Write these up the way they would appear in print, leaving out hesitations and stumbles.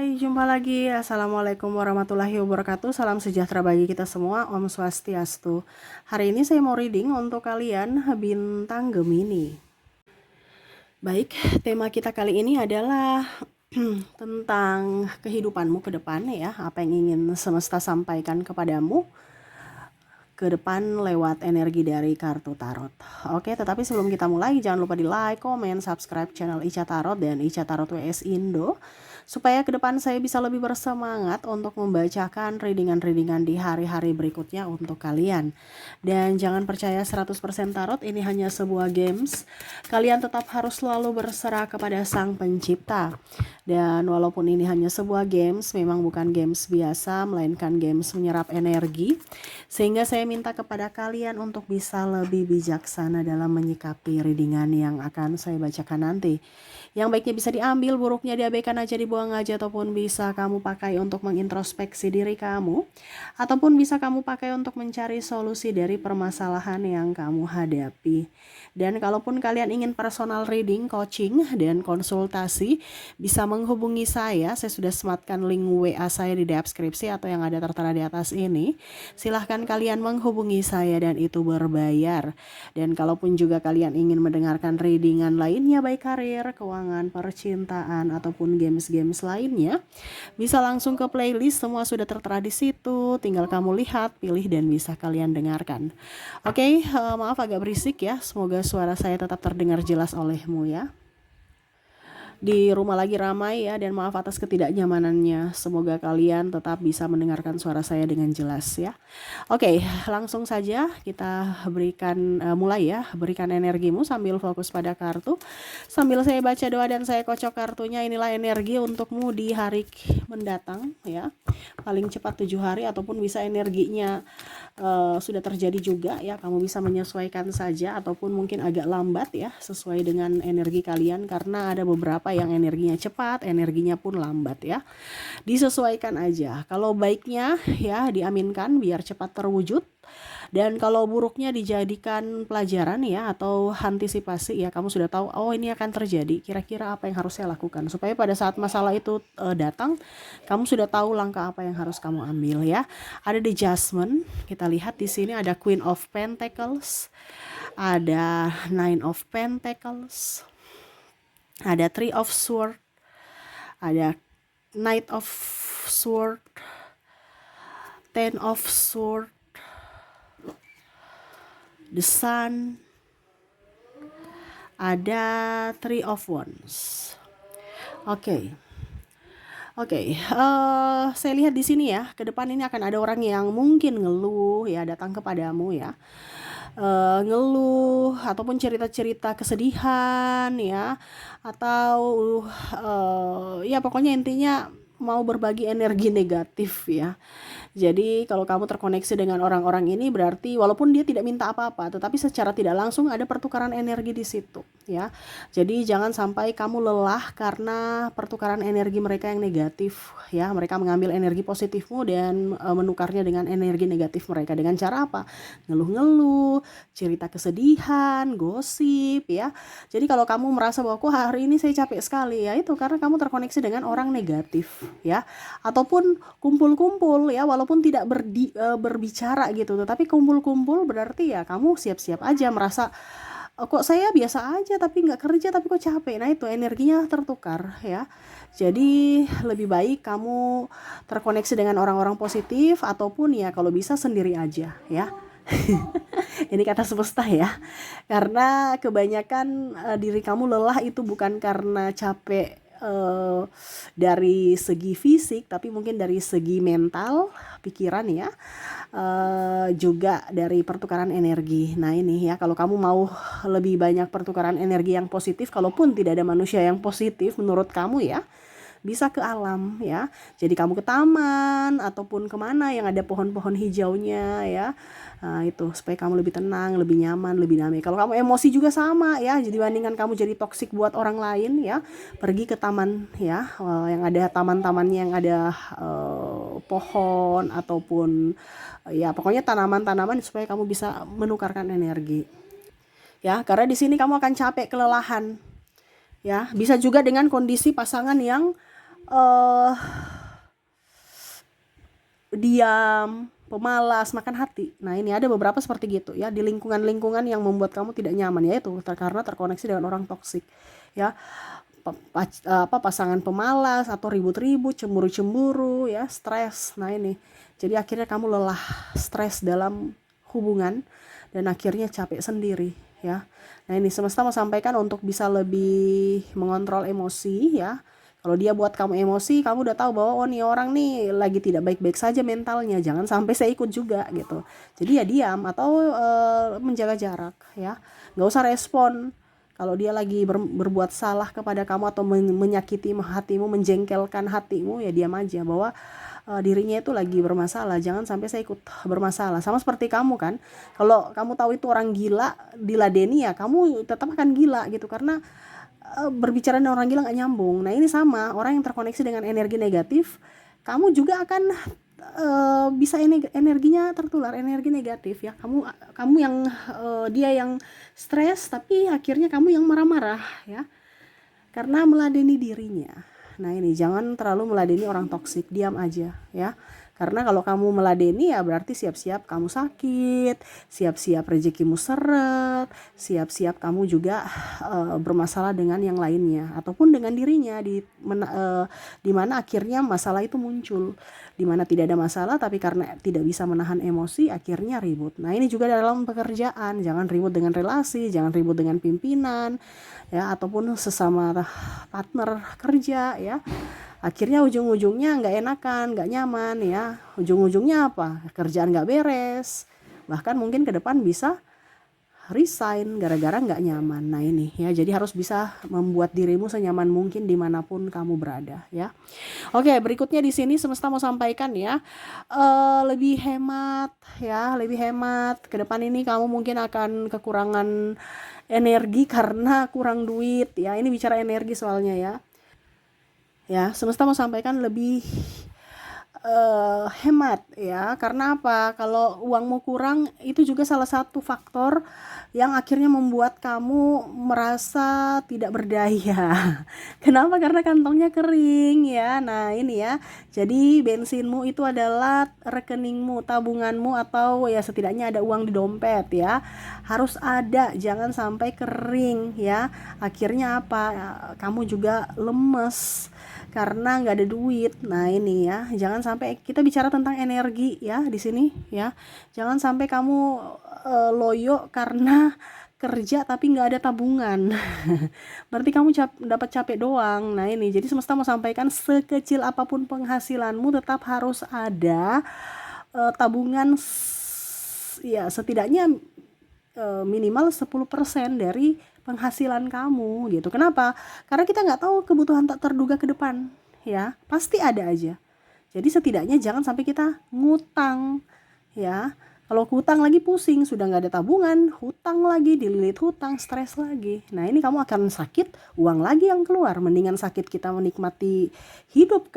Hai, jumpa lagi. Assalamualaikum warahmatullahi wabarakatuh. Salam sejahtera bagi kita semua. Om Swastiastu. Hari ini saya mau reading untuk kalian bintang Gemini. Baik, tema kita kali ini adalah tentang kehidupanmu ke depan ya. Apa yang ingin semesta sampaikan kepadamu ke depan lewat energi dari kartu tarot. Oke, tetapi sebelum kita mulai jangan lupa di like, komen, subscribe channel Ica Tarot dan Ica Tarot WS Indo supaya ke depan saya bisa lebih bersemangat untuk membacakan readingan-readingan di hari-hari berikutnya untuk kalian. Dan jangan percaya 100% tarot ini hanya sebuah games. Kalian tetap harus selalu berserah kepada Sang Pencipta. Dan walaupun ini hanya sebuah games, memang bukan games biasa, melainkan games menyerap energi. Sehingga saya minta kepada kalian untuk bisa lebih bijaksana dalam menyikapi readingan yang akan saya bacakan nanti. Yang baiknya bisa diambil, buruknya diabaikan aja, dibuang aja, ataupun bisa kamu pakai untuk mengintrospeksi diri kamu, ataupun bisa kamu pakai untuk mencari solusi dari permasalahan yang kamu hadapi. Dan kalaupun kalian ingin personal reading, coaching, dan konsultasi, bisa menghubungi saya sudah sematkan link WA saya di deskripsi atau yang ada tertera di atas ini. Silahkan kalian menghubungi saya dan itu berbayar. Dan kalaupun juga kalian ingin mendengarkan readingan lainnya, baik karir, keuangan, percintaan, ataupun games-games lainnya, bisa langsung ke playlist, semua sudah tertera di situ. Tinggal kamu lihat, pilih, dan bisa kalian dengarkan. Oke, maaf agak berisik ya. Semoga suara saya tetap terdengar jelas olehmu ya. Di rumah lagi ramai ya, dan maaf atas ketidaknyamanannya. Semoga kalian tetap bisa mendengarkan suara saya dengan jelas ya. Oke, langsung saja kita mulai ya. Berikan energimu sambil fokus pada kartu. Sambil saya baca doa dan saya kocok kartunya, inilah energi untukmu di hari mendatang ya. Paling cepat 7 hari ataupun bisa energinya sudah terjadi juga ya. Kamu bisa menyesuaikan saja ataupun mungkin agak lambat ya, sesuai dengan energi kalian, karena ada beberapa yang energinya cepat, energinya pun lambat ya. Disesuaikan aja. Kalau baiknya ya diaminkan biar cepat terwujud. Dan kalau buruknya dijadikan pelajaran ya, atau antisipasi ya, kamu sudah tahu oh ini akan terjadi, kira-kira apa yang harus saya lakukan, supaya pada saat masalah itu datang, kamu sudah tahu langkah apa yang harus kamu ambil ya. Ada the Judgment, kita lihat di sini ada Queen of Pentacles, ada Nine of Pentacles, ada Three of Swords, ada Knight of Swords, Ten of Swords, the Sun, ada Three of Wands. Oke, saya lihat di sini ya, ke depan ini akan ada orang yang mungkin ngeluh ya, datang kepadamu ya, ngeluh ataupun cerita-cerita kesedihan ya, atau ya pokoknya intinya mau berbagi energi negatif ya. Jadi kalau kamu terkoneksi dengan orang-orang ini, berarti walaupun dia tidak minta apa-apa, tetapi secara tidak langsung ada pertukaran energi di situ ya. Jadi jangan sampai kamu lelah karena pertukaran energi mereka yang negatif ya. Mereka mengambil energi positifmu dan menukarnya dengan energi negatif mereka. Dengan cara apa? Ngeluh-ngeluh, cerita kesedihan, gosip ya. Jadi kalau kamu merasa bahwa hari ini saya capek sekali ya, itu karena kamu terkoneksi dengan orang negatif ya. Ataupun kumpul-kumpul ya, walaupun tidak berbicara gitu, tetapi kumpul-kumpul berarti ya kamu siap-siap aja merasa kok saya biasa aja tapi nggak kerja tapi kok capek. Nah itu energinya tertukar ya. Jadi lebih baik kamu terkoneksi dengan orang-orang positif, ataupun ya kalau bisa sendiri aja ya. Ini kata semesta ya, karena kebanyakan diri kamu lelah itu bukan karena capek dari segi fisik, tapi mungkin dari segi mental, pikiran ya, juga dari pertukaran energi. Nah ini ya, kalau kamu mau lebih banyak pertukaran energi yang positif, kalaupun tidak ada manusia yang positif menurut kamu ya, bisa ke alam ya. Jadi kamu ke taman ataupun kemana yang ada pohon-pohon hijaunya ya. Nah, itu supaya kamu lebih tenang, lebih nyaman, lebih damai. Kalau kamu emosi juga sama ya. Jadi bandingkan kamu jadi toksik buat orang lain ya, pergi ke taman ya, yang ada taman-tamannya, yang ada pohon ataupun ya pokoknya tanaman-tanaman, supaya kamu bisa menukarkan energi. Ya, karena di sini kamu akan capek, kelelahan. Ya, bisa juga dengan kondisi pasangan yang eh diam, pemalas, makan hati. Nah, ini ada beberapa seperti gitu ya, di lingkungan-lingkungan yang membuat kamu tidak nyaman, yaitu karena terkoneksi dengan orang toksik ya. Pasangan pemalas atau ribut-ribut, cemburu-cemburu ya, stres. Nah, ini. Jadi akhirnya kamu lelah, stres dalam hubungan dan akhirnya capek sendiri ya. Nah, ini semesta mau sampaikan untuk bisa lebih mengontrol emosi ya. Kalau dia buat kamu emosi, kamu udah tahu bahwa oh nih orang nih lagi tidak baik-baik saja mentalnya, jangan sampai saya ikut juga gitu. Jadi ya diam atau menjaga jarak ya, nggak usah respon. Kalau dia lagi berbuat salah kepada kamu atau menyakiti hatimu, menjengkelkan hatimu, ya diam aja bahwa dirinya itu lagi bermasalah, jangan sampai saya ikut bermasalah. Sama seperti kamu kan, kalau kamu tahu itu orang gila, diladeni ya kamu tetap akan gila gitu, karena berbicara dengan orang gila gak nyambung. Nah, ini sama, orang yang terkoneksi dengan energi negatif, kamu juga akan bisa energinya tertular, energi negatif ya. Kamu yang dia yang stres, tapi akhirnya kamu yang marah-marah ya, karena meladeni dirinya. Nah, ini jangan terlalu meladeni orang toksik, diam aja ya. Karena kalau kamu meladeni ya berarti siap-siap kamu sakit, siap-siap rezekimu seret, siap-siap kamu juga bermasalah dengan yang lainnya ataupun dengan dirinya, di mana akhirnya masalah itu muncul. Di mana tidak ada masalah tapi karena tidak bisa menahan emosi akhirnya ribut. Nah, ini juga dalam pekerjaan, jangan ribut dengan relasi, jangan ribut dengan pimpinan ya, ataupun sesama partner kerja ya. Akhirnya ujung-ujungnya nggak enakan, nggak nyaman ya. Ujung-ujungnya apa? Kerjaan nggak beres. Bahkan mungkin ke depan bisa resign gara-gara nggak nyaman. Nah, ini ya, jadi harus bisa membuat dirimu senyaman mungkin dimanapun kamu berada ya. Oke, berikutnya di sini semesta mau sampaikan ya, lebih hemat ya, lebih hemat. Ke depan ini kamu mungkin akan kekurangan energi karena kurang duit ya. Ini bicara energi soalnya ya. Ya, semesta mau sampaikan lebih hemat ya. Karena apa? Kalau uangmu kurang, itu juga salah satu faktor yang akhirnya membuat kamu merasa tidak berdaya. Kenapa? Karena kantongnya kering ya. Nah, ini ya. Jadi bensinmu itu adalah rekeningmu, tabunganmu, atau ya setidaknya ada uang di dompet ya. Harus ada, jangan sampai kering ya. Akhirnya apa? Kamu juga lemes karena nggak ada duit. Nah, ini ya, jangan sampai, kita bicara tentang energi ya di sini ya. Jangan sampai kamu loyo karena kerja tapi nggak ada tabungan. Berarti kamu dapat capek doang. Nah, ini jadi semesta mau sampaikan, sekecil apapun penghasilanmu tetap harus ada tabungan ya, setidaknya minimal 10% dari penghasilan kamu gitu. Kenapa? Karena kita nggak tahu kebutuhan tak terduga ke depan ya, pasti ada aja. Jadi setidaknya jangan sampai kita ngutang ya. Kalau hutang lagi pusing, sudah nggak ada tabungan, hutang lagi, dililit hutang, stres lagi. Nah, ini kamu akan sakit, uang lagi yang keluar. Mendingan sakit kita menikmati hidup,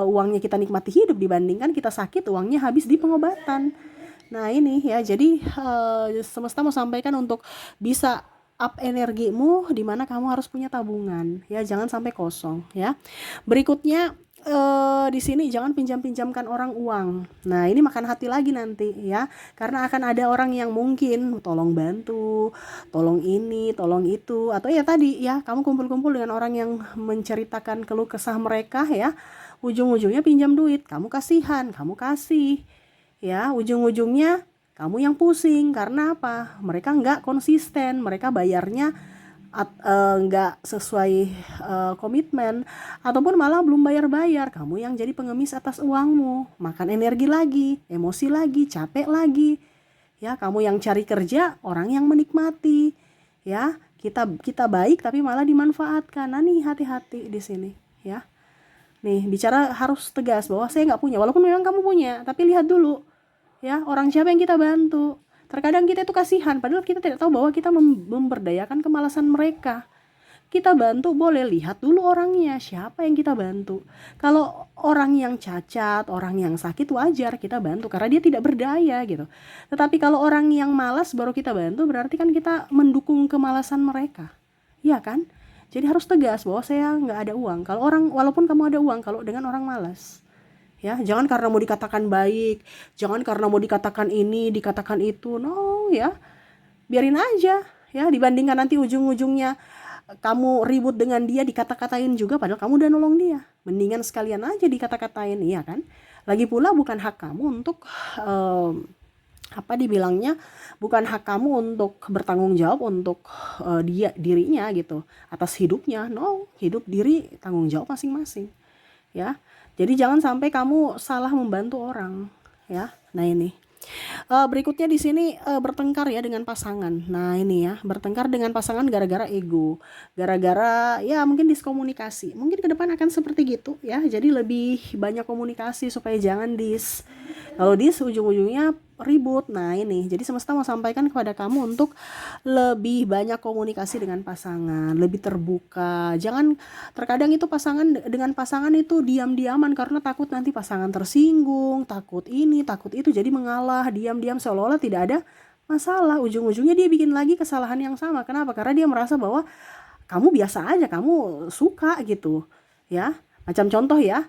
uangnya kita nikmati hidup, dibandingkan kita sakit uangnya habis di pengobatan. Nah, ini ya, jadi semesta mau sampaikan untuk bisa up energimu, di mana kamu harus punya tabungan ya, jangan sampai kosong ya. Berikutnya di sini jangan pinjamkan orang uang. Nah, ini makan hati lagi nanti ya, karena akan ada orang yang mungkin tolong bantu, tolong ini, tolong itu, atau ya tadi ya, kamu kumpul-kumpul dengan orang yang menceritakan keluh kesah mereka ya, ujung-ujungnya pinjam duit, kamu kasihan, kamu kasih ya, ujung-ujungnya kamu yang pusing. Karena apa? Mereka nggak konsisten, mereka bayarnya nggak sesuai komitmen, ataupun malah belum bayar-bayar. Kamu yang jadi pengemis atas uangmu, makan energi lagi, emosi lagi, capek lagi ya. Kamu yang cari kerja, orang yang menikmati ya. Kita baik tapi malah dimanfaatkan. Nah, nih hati-hati di sini ya. Nih bicara harus tegas bahwa saya nggak punya, walaupun memang kamu punya, tapi lihat dulu ya, orang siapa yang kita bantu. Terkadang kita itu kasihan, padahal kita tidak tahu bahwa kita memberdayakan kemalasan mereka. Kita bantu boleh, lihat dulu orangnya, siapa yang kita bantu. Kalau orang yang cacat, orang yang sakit, wajar kita bantu karena dia tidak berdaya gitu. Tetapi kalau orang yang malas baru kita bantu, berarti kan kita mendukung kemalasan mereka. Iya kan? Jadi harus tegas bahwa saya nggak ada uang. Kalau orang, walaupun kamu ada uang, kalau dengan orang malas, ya jangan karena mau dikatakan baik, jangan karena mau dikatakan ini, dikatakan itu, no ya, biarin aja ya, dibandingkan nanti ujung-ujungnya kamu ribut dengan dia, dikata-katain juga padahal kamu udah nolong dia. Mendingan sekalian aja dikata-katain, iya kan? Lagi pula bukan hak kamu untuk apa dibilangnya, bukan hak kamu untuk bertanggung jawab untuk dirinya gitu, atas hidupnya. No, hidup diri tanggung jawab masing-masing ya. Jadi jangan sampai kamu salah membantu orang ya. Nah ini berikutnya di sini bertengkar ya dengan pasangan. Nah ini ya, bertengkar dengan pasangan gara-gara ego, gara-gara ya mungkin diskomunikasi. Mungkin ke depan akan seperti gitu ya. Jadi lebih banyak komunikasi supaya jangan kalau ujung-ujungnya ribut. Nah ini, jadi semesta mau sampaikan kepada kamu untuk lebih banyak komunikasi dengan pasangan, lebih terbuka. Jangan, terkadang itu dengan pasangan itu diam-diaman karena takut nanti pasangan tersinggung, takut ini, takut itu, jadi mengalah, diam-diam seolah-olah tidak ada masalah. Ujung-ujungnya dia bikin lagi kesalahan yang sama. Kenapa? Karena dia merasa bahwa kamu biasa aja, kamu suka gitu ya. Macam contoh ya,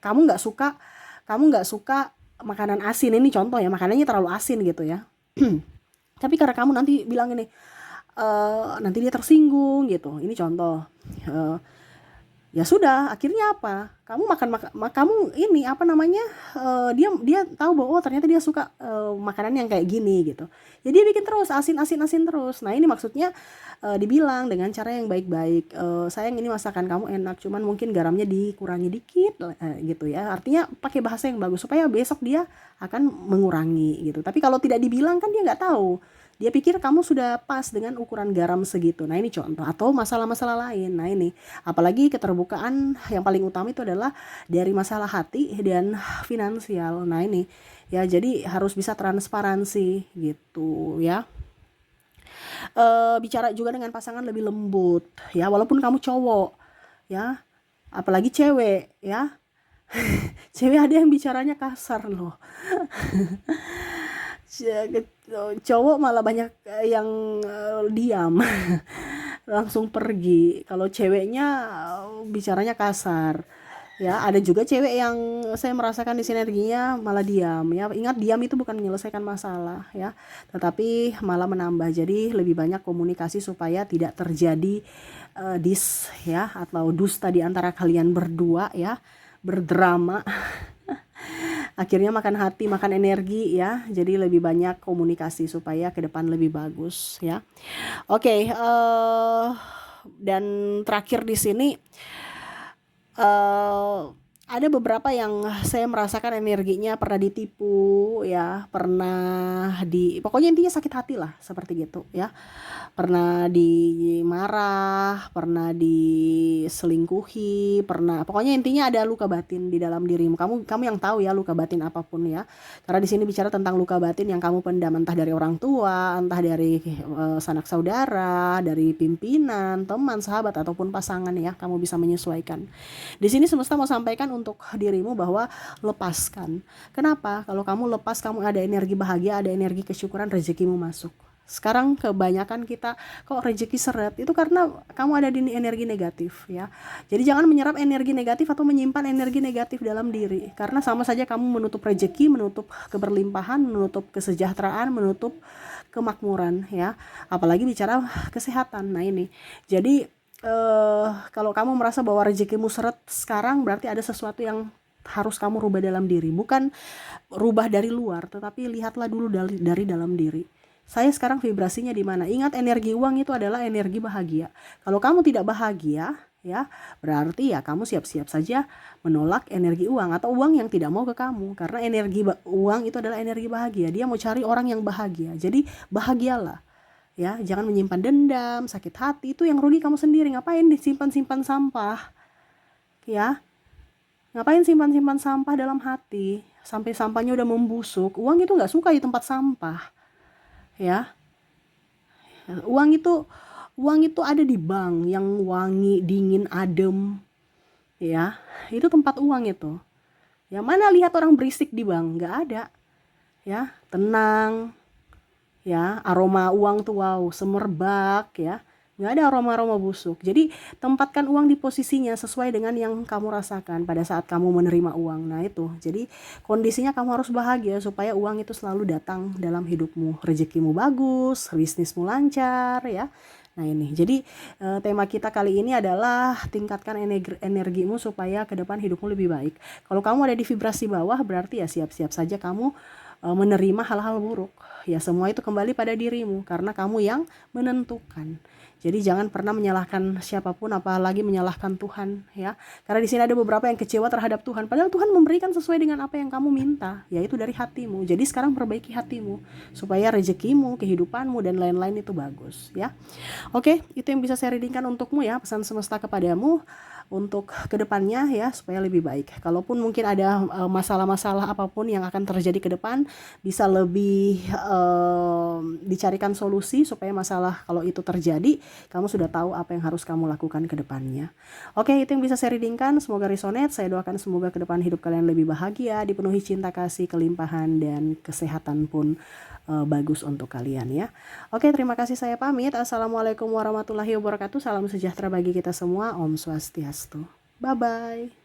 kamu nggak suka makanan asin, ini contoh ya, makanannya terlalu asin gitu ya. Tapi karena kamu nanti bilang ini, nanti dia tersinggung gitu, ini contoh. Ya sudah, akhirnya apa, kamu kamu ini apa namanya, dia tahu bahwa ternyata dia suka makanan yang kayak gini gitu. Jadi dia bikin terus asin terus. Nah ini maksudnya dibilang dengan cara yang baik-baik, sayang ini masakan kamu enak, cuman mungkin garamnya dikurangi dikit gitu ya. Artinya pakai bahasa yang bagus supaya besok dia akan mengurangi gitu. Tapi kalau tidak dibilang kan dia nggak tahu. Dia pikir kamu sudah pas dengan ukuran garam segitu. Nah ini contoh. Atau masalah-masalah lain. Nah ini, apalagi keterbukaan yang paling utama itu adalah dari masalah hati dan finansial. Nah ini ya, jadi harus bisa transparansi gitu ya. Bicara juga dengan pasangan lebih lembut ya, walaupun kamu cowok ya, apalagi cewek ya. Cewek ada yang bicaranya kasar loh. Cowok malah banyak yang diam langsung pergi. Kalau ceweknya bicaranya kasar ya. Ada juga cewek yang saya merasakan di sinerginya malah diam ya. Ingat, diam itu bukan menyelesaikan masalah ya, tetapi malah menambah. Jadi lebih banyak komunikasi supaya tidak terjadi ya, atau dusta di antara kalian berdua ya, berdrama. Akhirnya makan hati, makan energi ya. Jadi lebih banyak komunikasi supaya ke depan lebih bagus ya. Oke, dan terakhir di sini ada beberapa yang saya merasakan energinya pernah ditipu ya, pokoknya intinya sakit hati lah seperti gitu ya. Pernah dimarah, pernah diselingkuhi, pokoknya intinya ada luka batin di dalam dirimu. Kamu yang tahu ya luka batin apapun ya. Karena di sini bicara tentang luka batin yang kamu pendam, entah dari orang tua, entah dari sanak saudara, dari pimpinan, teman, sahabat ataupun pasangan ya. Kamu bisa menyesuaikan. Di sini semesta mau sampaikan untuk dirimu bahwa lepaskan. Kenapa? Kalau kamu lepas, kamu ada energi bahagia, ada energi kesyukuran, rezekimu masuk. Sekarang kebanyakan kita kok rezeki seret, itu karena kamu ada di energi negatif ya. Jadi jangan menyerap energi negatif atau menyimpan energi negatif dalam diri, karena sama saja kamu menutup rezeki, menutup keberlimpahan, menutup kesejahteraan, menutup kemakmuran ya. Apalagi bicara kesehatan. Nah ini, jadi kalau kamu merasa bahwa rezekimu seret sekarang, berarti ada sesuatu yang harus kamu rubah dalam diri. Bukan rubah dari luar, tetapi lihatlah dulu dari dalam diri. Saya sekarang vibrasinya di mana? Ingat, energi uang itu adalah energi bahagia. Kalau kamu tidak bahagia ya, berarti ya kamu siap-siap saja menolak energi uang atau uang yang tidak mau ke kamu. Karena energi uang itu adalah energi bahagia. Dia mau cari orang yang bahagia. Jadi bahagialah. Ya, jangan menyimpan dendam, sakit hati, itu yang rugi kamu sendiri. Ngapain disimpan-simpan sampah? Ya. Ngapain simpan-simpan sampah dalam hati? Sampai sampahnya udah membusuk. Uang itu enggak suka di tempat sampah. Ya. Uang itu ada di bank yang wangi, dingin, adem. Ya. Itu tempat uang itu. Ya, mana lihat orang berisik di bank? Enggak ada. Ya, tenang. Ya, aroma uang tuh wow, semerbak ya. nggak ada aroma-aroma busuk. Jadi tempatkan uang di posisinya sesuai dengan yang kamu rasakan pada saat kamu menerima uang. Nah itu, jadi kondisinya kamu harus bahagia supaya uang itu selalu datang dalam hidupmu. Rezekimu bagus, bisnismu lancar ya. Nah ini, jadi tema kita kali ini adalah tingkatkan energimu supaya ke depan hidupmu lebih baik. Kalau kamu ada di vibrasi bawah, berarti ya siap-siap saja kamu menerima hal-hal buruk. Ya semua itu kembali pada dirimu karena kamu yang menentukan. Jadi jangan pernah menyalahkan siapapun, apalagi menyalahkan Tuhan ya. Karena di sini ada beberapa yang kecewa terhadap Tuhan. Padahal Tuhan memberikan sesuai dengan apa yang kamu minta, yaitu dari hatimu. Jadi sekarang perbaiki hatimu supaya rezekimu, kehidupanmu dan lain-lain itu bagus ya. Oke, itu yang bisa saya readingkan untukmu ya, pesan semesta kepadamu untuk kedepannya ya supaya lebih baik. Kalaupun mungkin ada masalah-masalah apapun yang akan terjadi ke depan, bisa lebih dicarikan solusi supaya masalah kalau itu terjadi, kamu sudah tahu apa yang harus kamu lakukan ke depannya. Oke, itu yang bisa saya readingkan. Semoga resonate. Saya doakan semoga ke depan hidup kalian lebih bahagia, dipenuhi cinta kasih, kelimpahan dan kesehatan pun bagus untuk kalian ya. Oke, terima kasih, saya pamit. Assalamualaikum warahmatullahi wabarakatuh. Salam sejahtera bagi kita semua. Om Swastiastu. Bye bye.